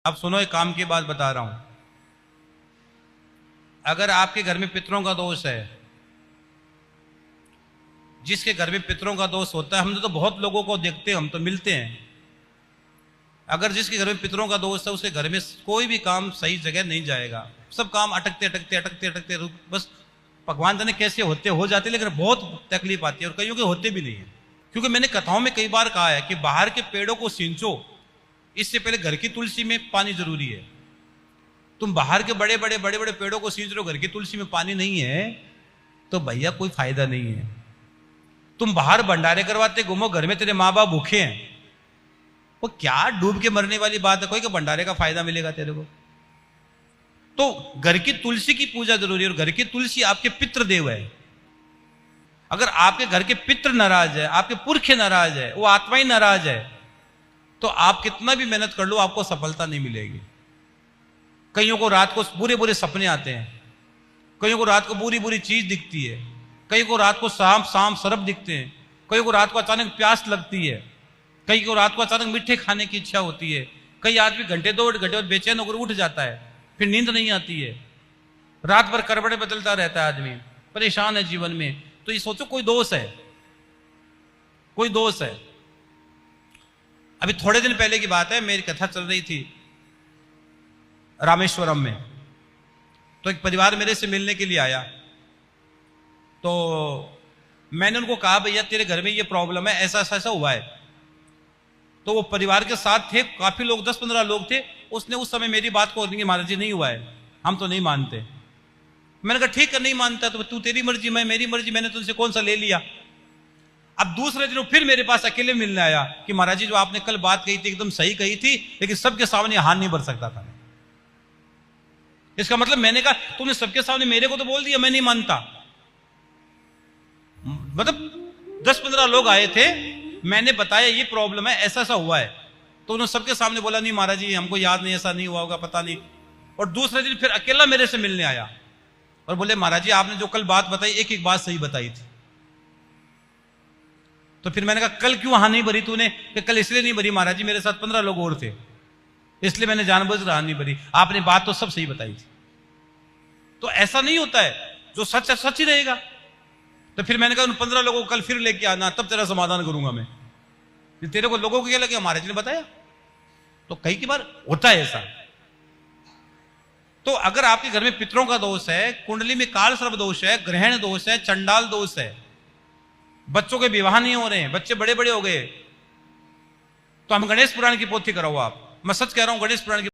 अब सुनो, एक काम की बात बता रहा हूं। अगर आपके घर में पितरों का दोष है, जिसके घर में पितरों का दोष होता है, हमने तो बहुत लोगों को देखते हैं, हम तो मिलते हैं। अगर जिसके घर में पितरों का दोष है, उसके घर में कोई भी काम सही जगह नहीं जाएगा। सब काम अटकते अटकते अटकते अटकते बस भगवान जाने कैसे होते हो जाते, लेकिन बहुत तकलीफ आती है और कईयों के होते भी नहीं है। क्योंकि मैंने कथाओं में कई बार कहा है कि बाहर के पेड़ों को सींचो, इससे पहले घर की तुलसी में पानी जरूरी है। तुम बाहर के बड़े बड़े बड़े बड़े पेड़ों को सींच रहे हो, घर की तुलसी में पानी नहीं है, तो भैया कोई फायदा नहीं है। तुम बाहर भंडारे करवाते घूमो, घर में तेरे माँ बाप भूखे हैं, वो क्या डूब के मरने वाली बात है? कोई के भंडारे का फायदा मिलेगा तेरे को? तो घर की तुलसी की पूजा जरूरी है, और घर की तुलसी आपके पितृ देव है। अगर आपके घर के पितृ नाराज है, आपके पुरखे नाराज है, वो आत्मा ही नाराज है, तो आप कितना भी मेहनत कर लो, आपको सफलता नहीं मिलेगी। कईयों को रात को बुरे बुरे सपने आते हैं, कईयों को रात को बुरी बुरी चीज दिखती है, कईयों को रात को सांप सरप दिखते हैं, कईयों को रात को अचानक प्यास लगती है, कई को रात को अचानक मीठे खाने की इच्छा होती है, कई आदमी घंटे 2 घंटे बेचैन होकर उठ जाता है, फिर नींद नहीं आती है, रात भर करवटें बदलता रहता है, आदमी परेशान है जीवन में। तो ये सोचो कोई दोष है, कोई दोष है। अभी थोड़े दिन पहले की बात है, मेरी कथा चल रही थी रामेश्वरम में। तो एक परिवार मेरे से मिलने के लिए आया, तो मैंने उनको कहा भैया तेरे घर में ये प्रॉब्लम है, ऐसा ऐसा ऐसा हुआ है। तो वो परिवार के साथ थे, काफी लोग, 10-15 लोग थे। उसने उस समय मेरी बात को, महाराज जी नहीं हुआ है, हम तो नहीं मानते। मैंने कहा ठीक है, नहीं मानता तो तू, तेरी मर्जी मैं मेरी मर्जी, मैंने तुझसे कौन सा ले लिया। अब दूसरे दिन फिर मेरे पास अकेले मिलने आया कि महाराज जी जो आपने कल बात कही थी एकदम सही कही थी, लेकिन सबके सामने हाथ नहीं भर सकता था। इसका मतलब, मैंने कहा तूने सबके सामने मेरे को तो बोल दिया, मैं नहीं मानता। मतलब 10-15 लोग आए थे, मैंने बताया ये प्रॉब्लम है, ऐसा ऐसा हुआ है, तो उन्होंने सबके सामने बोला नहीं महाराज जी हमको याद नहीं, ऐसा नहीं हुआ होगा, पता नहीं। और दूसरे दिन फिर अकेला मेरे से मिलने आया और बोले महाराज जी आपने जो कल बात बताई, एक एक बात सही बताई थी। तो फिर मैंने कहा कल क्यों हां नहीं भरी तूने? कि कल इसलिए नहीं भरी महाराज जी, मेरे साथ 15 लोग और थे, इसलिए मैंने जानबूझ कर हां नहीं भरी, आपने बात तो सब सही बताई थी। तो ऐसा नहीं होता है, जो सच है सच ही रहेगा। तो फिर मैंने कहा उन 15 लोगों को कल फिर लेके आना, तब तेरा समाधान करूंगा मैं। तेरे को लोगों को क्या लगे महाराज ने बताया? तो कई की बार होता है ऐसा। तो अगर आपके घर में पितरों का दोष है, कुंडली में काल सर्प दोष है, ग्रहण दोष है, चंडाल दोष है, बच्चों के विवाह नहीं हो रहे हैं, बच्चे बड़े बड़े हो गए, तो हम गणेश पुराण की पोथी कराओ आप। मैं सच कह रहा हूं, गणेश पुराण की